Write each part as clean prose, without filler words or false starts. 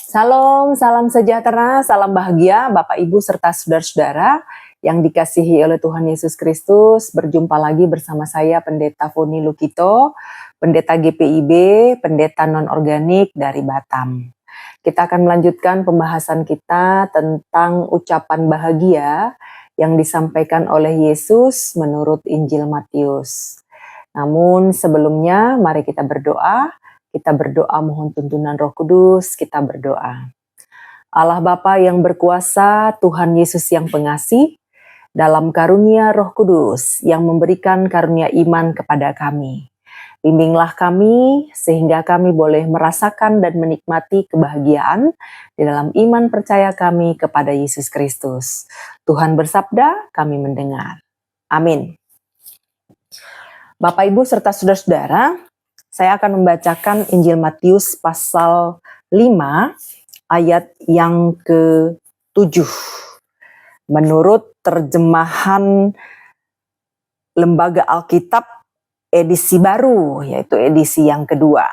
Salam, salam sejahtera, salam bahagia Bapak Ibu serta saudara-saudara yang dikasihi oleh Tuhan Yesus Kristus. Berjumpa lagi bersama saya Pendeta Foni Lukito, Pendeta GPIB, Pendeta Non-Organik dari Batam. Kita akan melanjutkan pembahasan kita tentang ucapan bahagia yang disampaikan oleh Yesus menurut Injil Matius. Namun sebelumnya mari kita berdoa. Kita berdoa mohon tuntunan Roh Kudus, kita berdoa. Allah Bapa yang berkuasa, Tuhan Yesus yang pengasih, dalam karunia Roh Kudus yang memberikan karunia iman kepada kami. Bimbinglah kami sehingga kami boleh merasakan dan menikmati kebahagiaan di dalam iman percaya kami kepada Yesus Kristus. Tuhan bersabda, kami mendengar. Amin. Bapak Ibu serta saudara-saudara, saya akan membacakan Injil Matius pasal 5 ayat yang ke-7. Menurut terjemahan Lembaga Alkitab edisi baru, yaitu edisi yang kedua.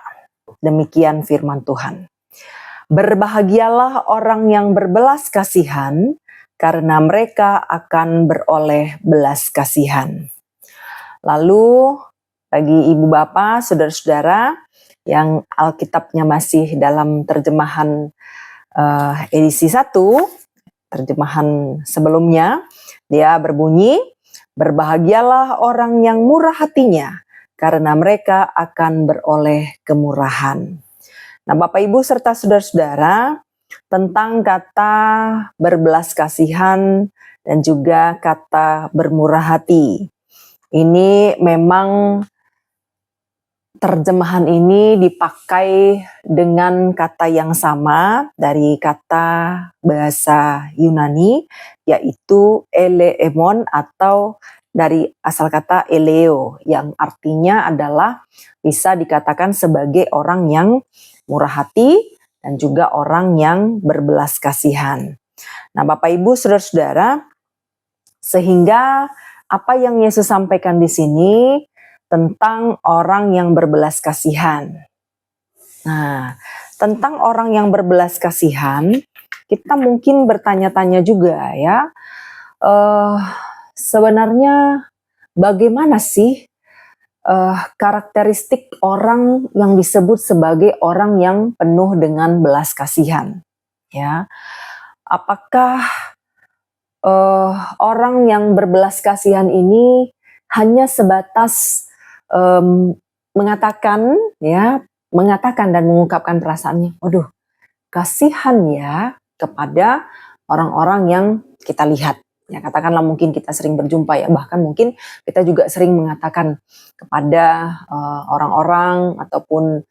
Demikian firman Tuhan. Berbahagialah orang yang berbelas kasihan, karena mereka akan beroleh belas kasihan. Lalu bagi ibu bapak, saudara-saudara yang Alkitabnya masih dalam terjemahan edisi 1, terjemahan sebelumnya, dia berbunyi, berbahagialah orang yang murah hatinya, karena mereka akan beroleh kemurahan. Nah Bapak Ibu serta saudara-saudara, tentang kata berbelas kasihan dan juga kata bermurah hati. Ini memang terjemahan ini dipakai dengan kata yang sama dari kata bahasa Yunani, yaitu eleemon atau dari asal kata eleo, yang artinya adalah bisa dikatakan sebagai orang yang murah hati dan juga orang yang berbelas kasihan. Nah Bapak Ibu saudara-saudara, sehingga apa yang Yesus sampaikan di sini tentang orang yang berbelas kasihan. Nah, tentang orang yang berbelas kasihan, kita mungkin bertanya-tanya juga ya, sebenarnya bagaimana sih karakteristik orang yang disebut sebagai orang yang penuh dengan belas kasihan? Ya, apakah orang yang berbelas kasihan ini hanya sebatas mengatakan dan mengungkapkan perasaannya, waduh kasihan ya kepada orang-orang yang kita lihat. Ya katakanlah mungkin kita sering berjumpa ya, bahkan mungkin kita juga sering mengatakan kepada orang-orang ataupun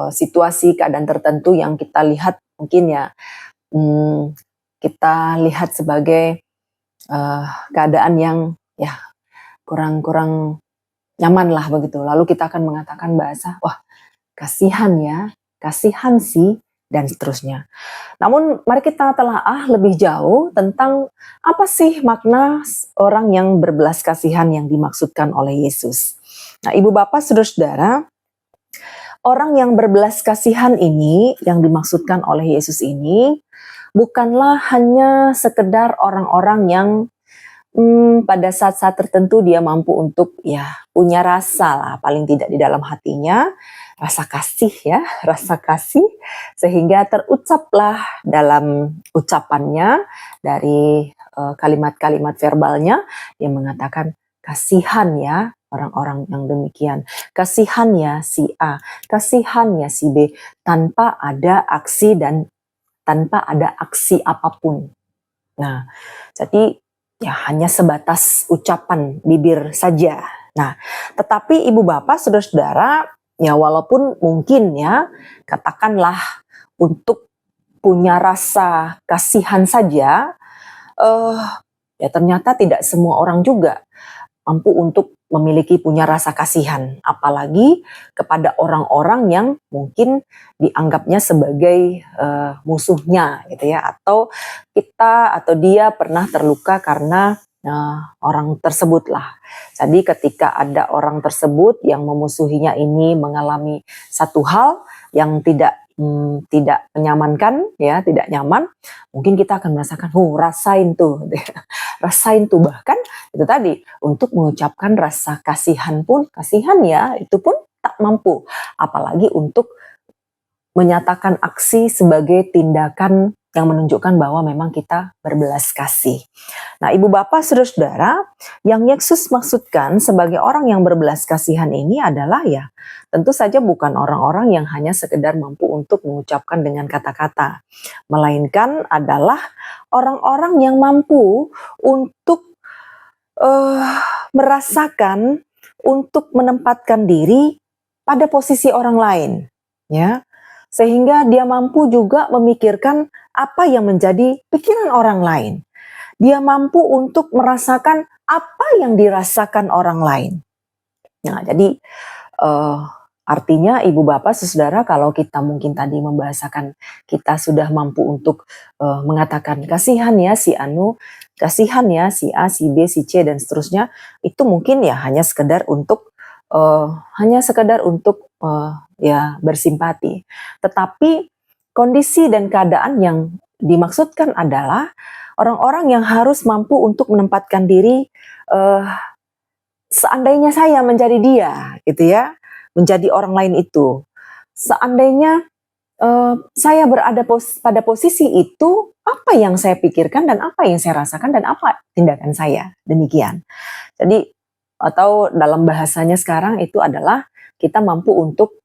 situasi keadaan tertentu yang kita lihat mungkin ya kita lihat sebagai keadaan yang ya kurang nyaman lah begitu. Lalu kita akan mengatakan bahasa, wah kasihan ya, kasihan sih, dan seterusnya. Namun mari kita telaah lebih jauh tentang apa sih makna orang yang berbelas kasihan yang dimaksudkan oleh Yesus. Nah ibu bapak saudara-saudara, orang yang berbelas kasihan ini yang dimaksudkan oleh Yesus ini bukanlah hanya sekedar orang-orang yang pada saat-saat tertentu dia mampu untuk ya punya rasa lah, paling tidak di dalam hatinya, rasa kasih ya, rasa kasih, sehingga terucaplah dalam ucapannya dari kalimat-kalimat verbalnya, dia mengatakan kasihan ya orang-orang yang demikian, kasihan ya si A, kasihan ya si B, tanpa ada aksi dan tanpa ada aksi apapun. Nah, jadi ya hanya sebatas ucapan bibir saja. Nah, tetapi ibu bapak saudara-saudara, ya walaupun mungkin ya katakanlah untuk punya rasa kasihan saja, ya ternyata tidak semua orang juga mampu untuk memiliki punya rasa kasihan, apalagi kepada orang-orang yang mungkin dianggapnya sebagai musuhnya gitu ya, atau kita atau dia pernah terluka karena orang tersebut lah. Jadi ketika ada orang tersebut yang memusuhinya ini mengalami satu hal yang tidak tidak menyamankan ya, tidak nyaman, mungkin kita akan merasakan, rasain tuh, rasain tuh. Bahkan itu tadi, untuk mengucapkan rasa kasihan pun, kasihan ya, itu pun tak mampu. Apalagi untuk menyatakan aksi sebagai tindakan yang menunjukkan bahwa memang kita berbelas kasih. Nah, ibu bapak saudara-saudara, yang Yesus maksudkan sebagai orang yang berbelas kasihan ini adalah ya, tentu saja bukan orang-orang yang hanya sekedar mampu untuk mengucapkan dengan kata-kata, melainkan adalah orang-orang yang mampu untuk merasakan, untuk menempatkan diri pada posisi orang lain, ya. Sehingga dia mampu juga memikirkan apa yang menjadi pikiran orang lain. Dia mampu untuk merasakan apa yang dirasakan orang lain. Nah, jadi artinya ibu bapak saudara, kalau kita mungkin tadi membahasakan kita sudah mampu untuk mengatakan kasihan ya si Anu, kasihan ya si A, si B, si C dan seterusnya, itu mungkin ya hanya sekedar untuk ya bersimpati. Tetapi kondisi dan keadaan yang dimaksudkan adalah orang-orang yang harus mampu untuk menempatkan diri, seandainya saya menjadi dia, gitu ya, menjadi orang lain itu. Seandainya saya berada pada posisi itu, apa yang saya pikirkan dan apa yang saya rasakan dan apa tindakan saya, demikian. Jadi, atau dalam bahasanya sekarang itu adalah kita mampu untuk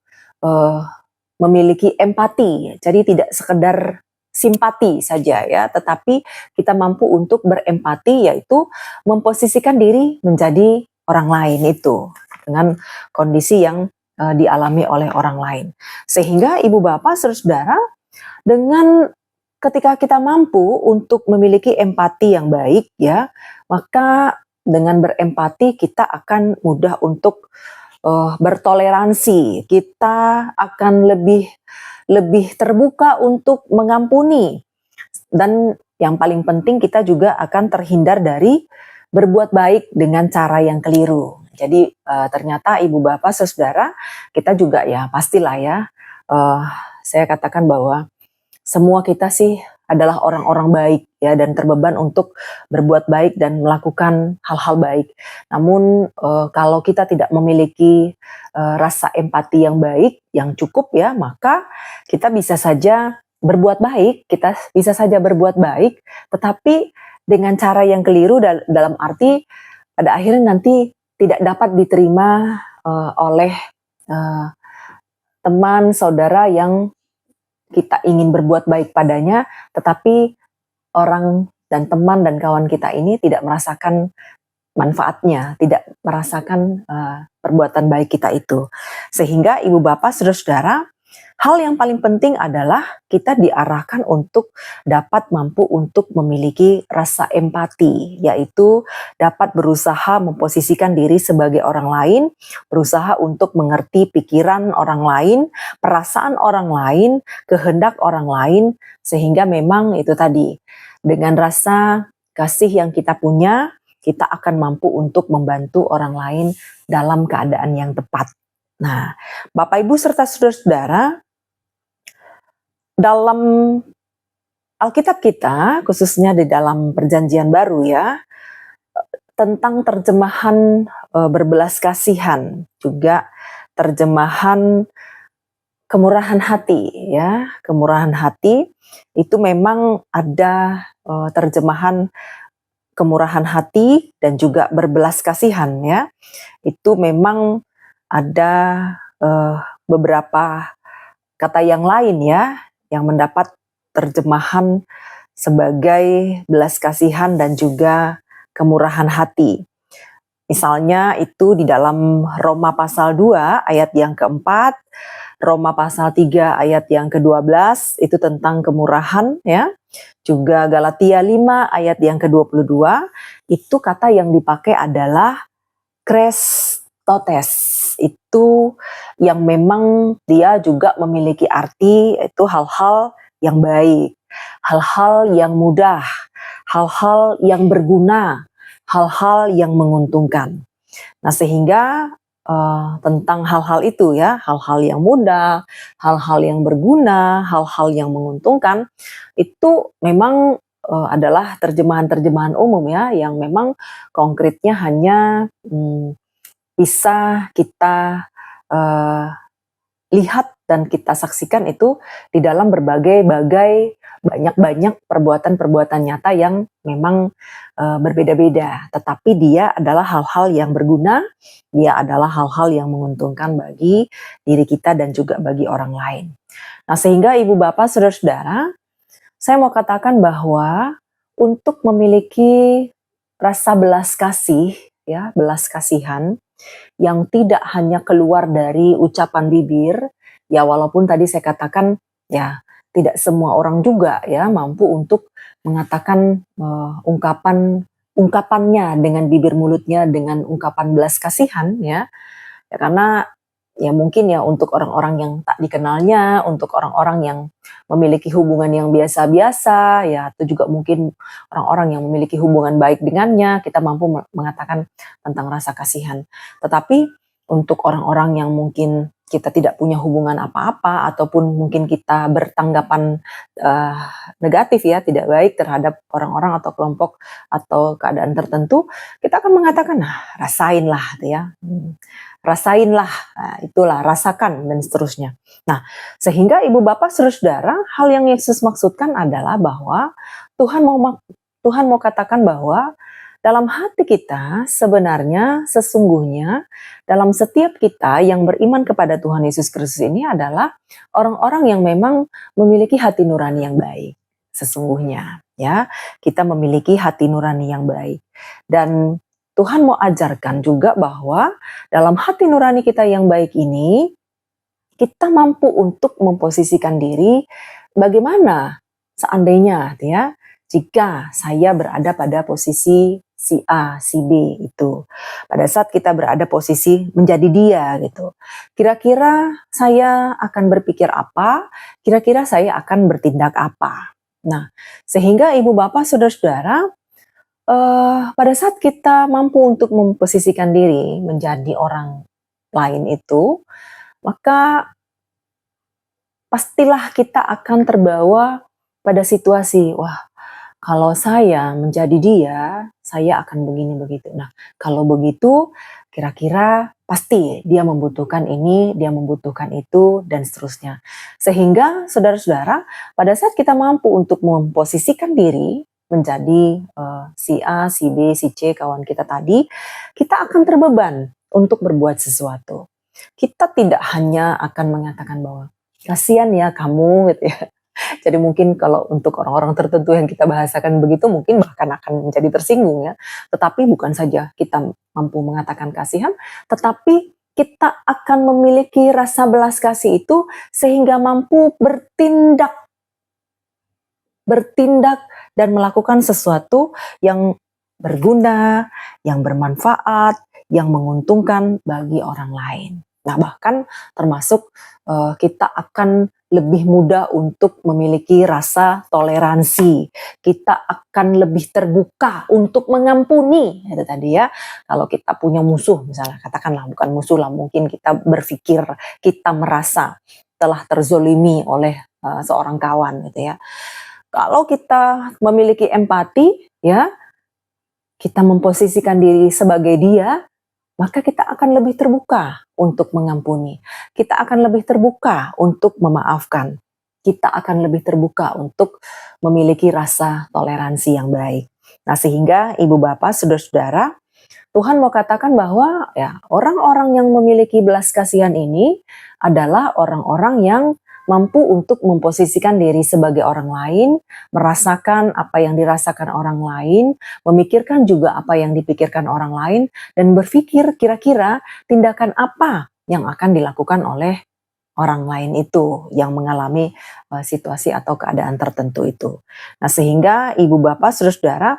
memiliki empati. Jadi tidak sekedar simpati saja ya, tetapi kita mampu untuk berempati, yaitu memposisikan diri menjadi orang lain itu dengan kondisi yang dialami oleh orang lain. Sehingga ibu bapak saudara, dengan ketika kita mampu untuk memiliki empati yang baik ya, maka dengan berempati kita akan mudah untuk bertoleransi. Kita akan lebih terbuka untuk mengampuni. Dan yang paling penting, kita juga akan terhindar dari berbuat baik dengan cara yang keliru. Jadi ternyata ibu bapak saudara, kita juga ya pastilah ya, saya katakan bahwa semua kita sih adalah orang-orang baik ya, dan terbeban untuk berbuat baik dan melakukan hal-hal baik. Namun kalau kita tidak memiliki rasa empati yang baik, yang cukup ya, maka kita bisa saja berbuat baik, tetapi dengan cara yang keliru, dalam arti pada akhirnya nanti tidak dapat diterima oleh teman, saudara yang kita ingin berbuat baik padanya, tetapi orang dan teman dan kawan kita ini tidak merasakan manfaatnya, tidak merasakan perbuatan baik kita itu. Sehingga ibu bapak saudara-saudara, hal yang paling penting adalah kita diarahkan untuk dapat mampu untuk memiliki rasa empati, yaitu dapat berusaha memposisikan diri sebagai orang lain, berusaha untuk mengerti pikiran orang lain, perasaan orang lain, kehendak orang lain, sehingga memang itu tadi, dengan rasa kasih yang kita punya, kita akan mampu untuk membantu orang lain dalam keadaan yang tepat. Nah, Bapak Ibu serta saudara-saudara, dalam Alkitab kita, khususnya di dalam Perjanjian Baru ya, tentang terjemahan berbelas kasihan, juga terjemahan kemurahan hati ya, kemurahan hati itu memang ada terjemahan kemurahan hati dan juga berbelas kasihan ya. Itu memang ada beberapa kata yang lain ya, yang mendapat terjemahan sebagai belas kasihan dan juga kemurahan hati. Misalnya itu di dalam Roma pasal 2 ayat yang keempat, Roma pasal 3 ayat yang ke-12 itu tentang kemurahan ya. Juga Galatia 5 ayat yang ke-22 itu kata yang dipakai adalah Krestotes. Itu yang memang dia juga memiliki arti itu hal-hal yang baik, hal-hal yang mudah, hal-hal yang berguna, hal-hal yang menguntungkan. Nah, sehingga tentang hal-hal itu ya, hal-hal yang mudah, hal-hal yang berguna, hal-hal yang menguntungkan, itu memang adalah terjemahan-terjemahan umum ya, yang memang konkretnya hanya bisa kita uh, lihat dan kita saksikan itu di dalam berbagai-bagai banyak-banyak perbuatan-perbuatan nyata yang memang berbeda-beda, tetapi dia adalah hal-hal yang berguna, dia adalah hal-hal yang menguntungkan bagi diri kita dan juga bagi orang lain. Nah, sehingga Ibu Bapak, Saudara-saudara, saya mau katakan bahwa untuk memiliki rasa belas kasih, ya, belas kasihan yang tidak hanya keluar dari ucapan bibir, ya walaupun tadi saya katakan ya tidak semua orang juga ya mampu untuk mengatakan ungkapannya dengan bibir mulutnya dengan ungkapan belas kasihan ya. Ya karena ya mungkin ya untuk orang-orang yang tak dikenalnya, untuk orang-orang yang memiliki hubungan yang biasa-biasa, ya atau juga mungkin orang-orang yang memiliki hubungan baik dengannya, kita mampu mengatakan tentang rasa kasihan. Tetapi untuk orang-orang yang mungkin kita tidak punya hubungan apa-apa ataupun mungkin kita bertanggapan negatif ya, tidak baik terhadap orang-orang atau kelompok atau keadaan tertentu, kita akan mengatakan, nah rasainlah gitu ya. Rasainlah, nah, itulah, rasakan, dan seterusnya. Nah, sehingga Ibu Bapak Saudara-saudara, hal yang Yesus maksudkan adalah bahwa Tuhan mau katakan bahwa dalam hati kita sebenarnya sesungguhnya dalam setiap kita yang beriman kepada Tuhan Yesus Kristus ini adalah orang-orang yang memang memiliki hati nurani yang baik. Sesungguhnya ya, kita memiliki hati nurani yang baik. Dan Tuhan mau ajarkan juga bahwa dalam hati nurani kita yang baik ini, kita mampu untuk memposisikan diri bagaimana seandainya ya, jika saya berada pada posisi si A, si B itu. Pada saat kita berada posisi menjadi dia gitu. Kira-kira saya akan berpikir apa? Kira-kira saya akan bertindak apa? Nah, sehingga Ibu Bapak Saudara-saudara, pada saat kita mampu untuk memposisikan diri menjadi orang lain itu, maka pastilah kita akan terbawa pada situasi, wah kalau saya menjadi dia, saya akan begini begitu. Nah, kalau begitu kira-kira pasti dia membutuhkan ini, dia membutuhkan itu, dan seterusnya. Sehingga saudara-saudara, pada saat kita mampu untuk memposisikan diri menjadi si A, si B, si C, kawan kita tadi, kita akan terbeban untuk berbuat sesuatu. Kita tidak hanya akan mengatakan bahwa kasihan ya kamu gitu ya. Jadi mungkin kalau untuk orang-orang tertentu yang kita bahasakan begitu mungkin bahkan akan menjadi tersinggung ya. Tetapi bukan saja kita mampu mengatakan kasihan, tetapi kita akan memiliki rasa belas kasih itu sehingga mampu bertindak dan melakukan sesuatu yang berguna, yang bermanfaat, yang menguntungkan bagi orang lain. Nah, bahkan termasuk kita akan lebih mudah untuk memiliki rasa toleransi. Kita akan lebih terbuka untuk mengampuni. Itu tadi ya. Kalau kita punya musuh misalnya, katakanlah bukan musuh lah, mungkin kita berpikir, kita merasa telah terzolimi oleh seorang kawan gitu ya. Kalau kita memiliki empati, ya, kita memposisikan diri sebagai dia, maka kita akan lebih terbuka untuk mengampuni. Kita akan lebih terbuka untuk memaafkan. Kita akan lebih terbuka untuk memiliki rasa toleransi yang baik. Nah, sehingga Ibu Bapak, Saudara-saudara, Tuhan mau katakan bahwa ya orang-orang yang memiliki belas kasihan ini adalah orang-orang yang mampu untuk memposisikan diri sebagai orang lain, merasakan apa yang dirasakan orang lain, memikirkan juga apa yang dipikirkan orang lain, dan berpikir kira-kira tindakan apa yang akan dilakukan oleh orang lain itu yang mengalami situasi atau keadaan tertentu itu. Nah, sehingga Ibu Bapak Saudara-saudara,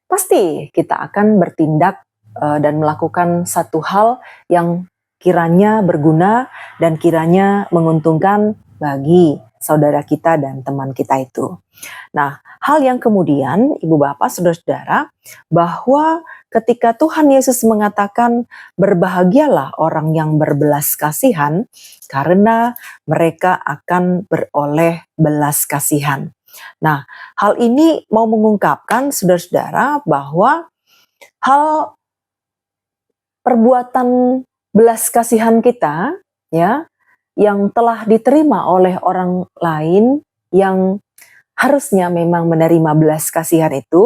pasti kita akan bertindak dan melakukan satu hal yang kiranya berguna dan kiranya menguntungkan bagi saudara kita dan teman kita itu. Nah, Hal yang kemudian, Ibu Bapak, Saudara-saudara, bahwa ketika Tuhan Yesus mengatakan berbahagialah orang yang berbelas kasihan karena mereka akan beroleh belas kasihan. Nah, hal ini mau mengungkapkan saudara-saudara bahwa hal perbuatan belas kasihan kita ya yang telah diterima oleh orang lain yang harusnya memang menerima belas kasihan itu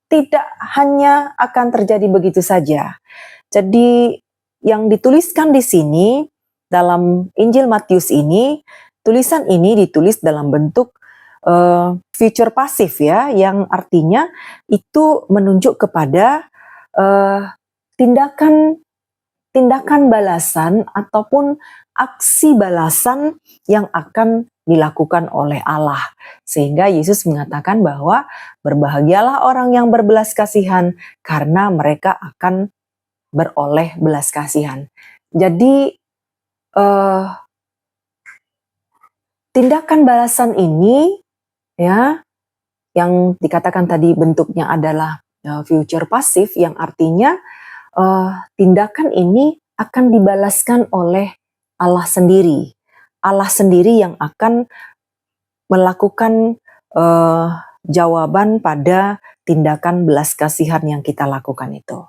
tidak hanya akan terjadi begitu saja. Jadi yang dituliskan di sini dalam Injil Matius ini, tulisan ini ditulis dalam bentuk future pasif ya, yang artinya itu menunjuk kepada tindakan tindakan balasan ataupun aksi balasan yang akan dilakukan oleh Allah. Sehingga Yesus mengatakan bahwa berbahagialah orang yang berbelas kasihan karena mereka akan beroleh belas kasihan. Jadi tindakan balasan ini ya yang dikatakan tadi bentuknya adalah future pasif yang artinya tindakan ini akan dibalaskan oleh Allah sendiri. Allah sendiri yang akan melakukan jawaban pada tindakan belas kasihan yang kita lakukan itu.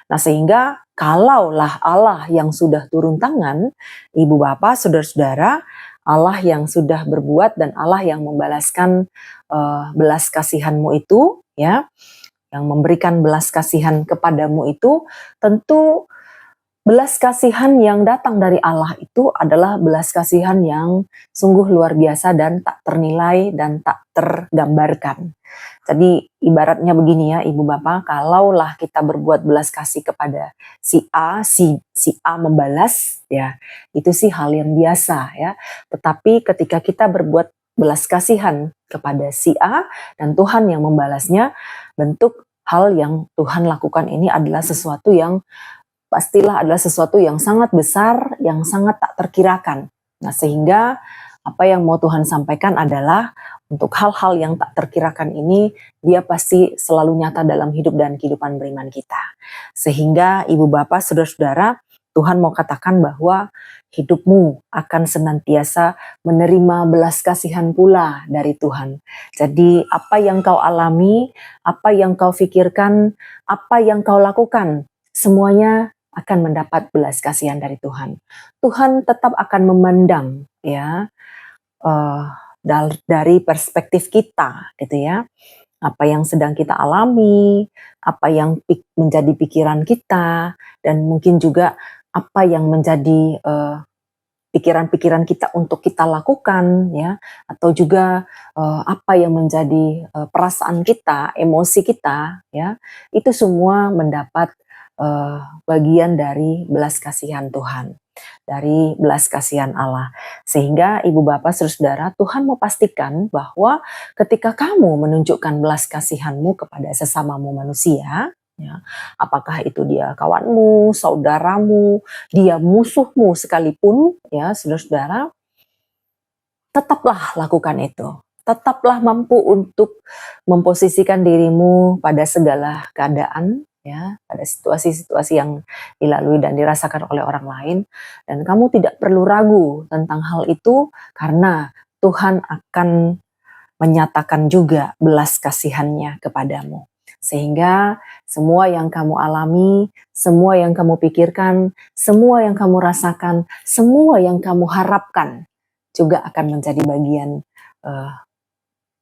Nah, sehingga kalaulah Allah yang sudah turun tangan, Ibu Bapak, Saudara-saudara, Allah yang sudah berbuat dan Allah yang membalaskan belas kasihanmu itu, ya, yang memberikan belas kasihan kepadamu itu, tentu belas kasihan yang datang dari Allah itu adalah belas kasihan yang sungguh luar biasa dan tak ternilai dan tak tergambarkan. Jadi ibaratnya begini ya Ibu Bapak, kalaulah kita berbuat belas kasih kepada si A, si A membalas ya, itu sih hal yang biasa ya. Tetapi ketika kita berbuat belas kasihan kepada si A dan Tuhan yang membalasnya, bentuk hal yang Tuhan lakukan ini adalah sesuatu yang pastilah adalah sesuatu yang sangat besar, yang sangat tak terkirakan. Nah, sehingga apa yang mau Tuhan sampaikan adalah untuk hal-hal yang tak terkirakan ini, dia pasti selalu nyata dalam hidup dan kehidupan beriman kita. Sehingga Ibu Bapak, Saudara-saudara, Tuhan mau katakan bahwa hidupmu akan senantiasa menerima belas kasihan pula dari Tuhan. Jadi apa yang kau alami, apa yang kau pikirkan, apa yang kau lakukan, semuanya akan mendapat belas kasihan dari Tuhan. Tuhan tetap akan memandang ya dari perspektif kita gitu ya. Apa yang sedang kita alami, apa yang menjadi pikiran kita, dan mungkin juga apa yang menjadi pikiran-pikiran kita untuk kita lakukan ya, atau juga apa yang menjadi perasaan kita, emosi kita ya, itu semua mendapat bagian dari belas kasihan Tuhan, dari belas kasihan Allah. Sehingga Ibu Bapak Saudara, Tuhan mau pastikan bahwa ketika kamu menunjukkan belas kasihanmu kepada sesamamu manusia, ya, apakah itu dia kawanmu, saudaramu, dia musuhmu sekalipun, ya saudara-saudara, tetaplah lakukan itu. Tetaplah mampu untuk memposisikan dirimu pada segala keadaan, ya, pada situasi-situasi yang dilalui dan dirasakan oleh orang lain, dan kamu tidak perlu ragu tentang hal itu karena Tuhan akan menyatakan juga belas kasihannya kepadamu. Sehingga semua yang kamu alami, semua yang kamu pikirkan, semua yang kamu rasakan, semua yang kamu harapkan juga akan menjadi bagian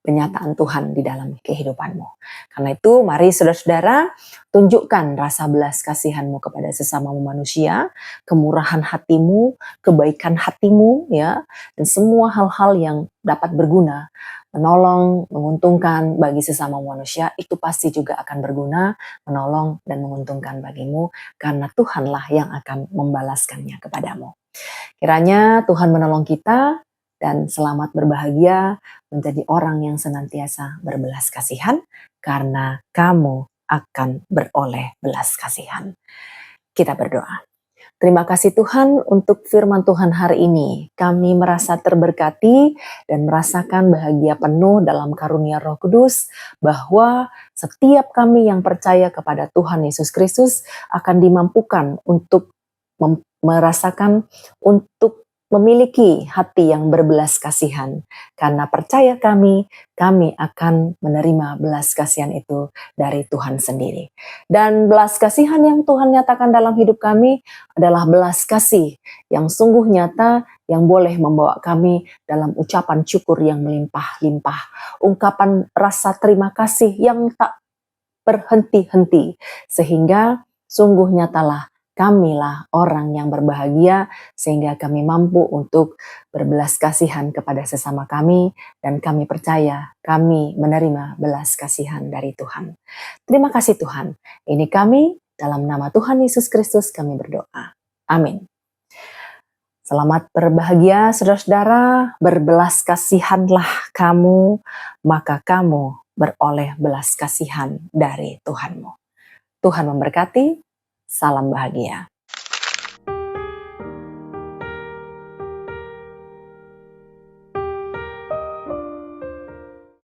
penyataan Tuhan di dalam kehidupanmu. Karena itu mari saudara-saudara tunjukkan rasa belas kasihanmu kepada sesamamu manusia, kemurahan hatimu, kebaikan hatimu ya, dan semua hal-hal yang dapat berguna, menolong, menguntungkan bagi sesama manusia, itu pasti juga akan berguna, menolong dan menguntungkan bagimu karena Tuhanlah yang akan membalaskannya kepadamu. Kiranya Tuhan menolong kita dan selamat berbahagia menjadi orang yang senantiasa berbelas kasihan karena kamu akan beroleh belas kasihan. Kita berdoa. Terima kasih Tuhan untuk firman Tuhan hari ini. Kami merasa terberkati dan merasakan bahagia penuh dalam karunia Roh Kudus bahwa setiap kami yang percaya kepada Tuhan Yesus Kristus akan dimampukan untuk merasakan untuk memiliki hati yang berbelas kasihan. Karena percaya kami akan menerima belas kasihan itu dari Tuhan sendiri. Dan belas kasihan yang Tuhan nyatakan dalam hidup kami adalah belas kasih yang sungguh nyata yang boleh membawa kami dalam ucapan syukur yang melimpah-limpah. Ungkapan rasa terima kasih yang tak berhenti-henti. Sehingga sungguh nyatalah kamilah orang yang berbahagia sehingga kami mampu untuk berbelas kasihan kepada sesama kami dan kami percaya kami menerima belas kasihan dari Tuhan. Terima kasih Tuhan. Ini kami dalam nama Tuhan Yesus Kristus kami berdoa. Amin. Selamat berbahagia saudara-saudara, berbelas kasihanlah kamu, maka kamu beroleh belas kasihan dari Tuhanmu. Tuhan memberkati, salam bahagia.